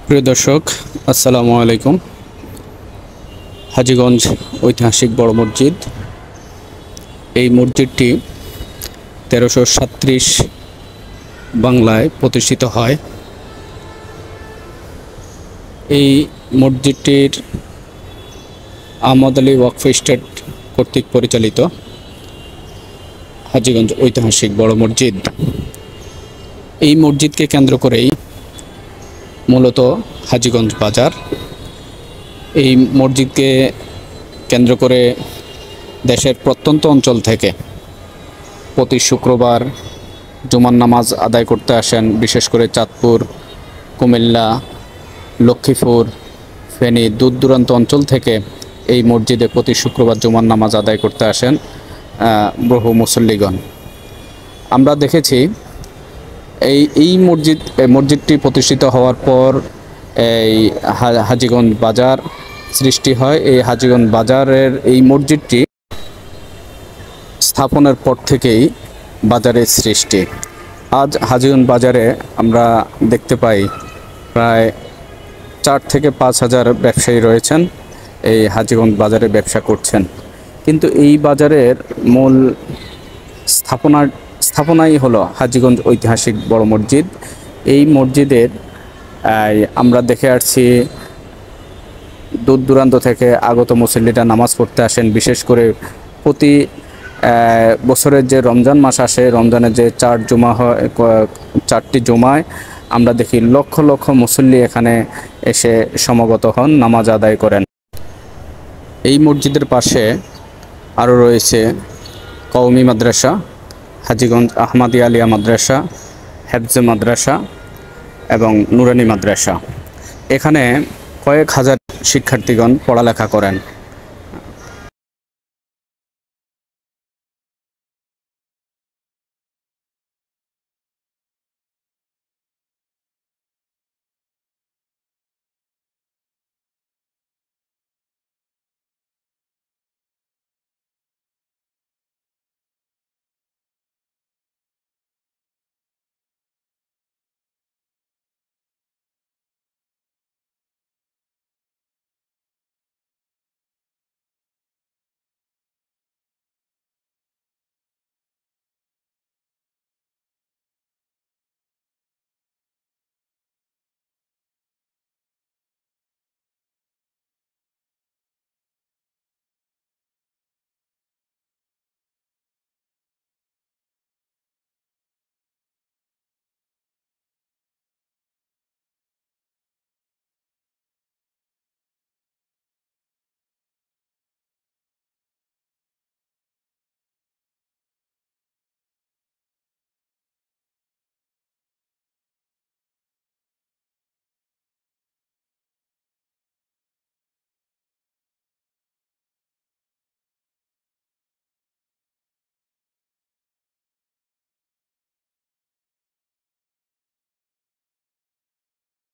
প্রিয় দর্শক, আসসালামু আলাইকুম। হাজীগঞ্জ ঐতিহাসিক বড় মসজিদ। এই মসজিদটি 1337 বাংলায় প্রতিষ্ঠিত হয়। এই মসজিদটির আহমদ আলী ওয়াকফ এস্টেট কর্তৃক পরিচালিত হাজীগঞ্জ ঐতিহাসিক বড় মসজিদ। এই মসজিদকে কেন্দ্র করেই মূলত হাজীগঞ্জ বাজার। এই মসজিদকে কেন্দ্র করে দেশের প্রত্যন্ত অঞ্চল থেকে প্রতি শুক্রবার জুমার নামাজ আদায় করতে আসেন। বিশেষ করে চাঁদপুর, কুমিল্লা, লক্ষ্মীপুর, ফেনী, দূর দূরান্ত অঞ্চল থেকে এই মসজিদে প্রতি শুক্রবার জুমার নামাজ আদায় করতে আসেন বহু মুসল্লিগণ। আমরা দেখেছি এই মসজিদটি প্রতিষ্ঠিত হওয়ার পর এই হাজীগঞ্জ বাজার সৃষ্টি হয়। এই হাজীগঞ্জ বাজারের এই মসজিদটি স্থাপনের পর থেকেই বাজারের সৃষ্টি। আজ হাজীগঞ্জ বাজারে আমরা দেখতে পাই প্রায় 4 থেকে 5 হাজার ব্যবসায়ী রয়েছেন, এই হাজীগঞ্জ বাজারে ব্যবসা করছেন। কিন্তু এই বাজারের মূল স্থাপনাই হলো হাজীগঞ্জ ঐতিহাসিক বড় মসজিদ। এই মসজিদের আমরা দেখে আসছি দূর দূরান্ত থেকে আগত মুসল্লিরা নামাজ পড়তে আসেন। বিশেষ করে প্রতি বছরের যে রমজান মাস আসে, রমজানের যে 4 জুমা হয়, 4টি জুমায় আমরা দেখি লক্ষ লক্ষ মুসল্লি এখানে এসে সমাগত হন, নামাজ আদায় করেন। এই মসজিদের পাশে আরও রয়েছে কওমি মাদ্রাসা, হাজীগঞ্জ আহমদিয়া আলিয়া মাদ্রাসা, হেফজে মাদ্রাসা এবং নুরানি মাদ্রাসা। এখানে কয়েক হাজার শিক্ষার্থীগণ পড়ালেখা করেন।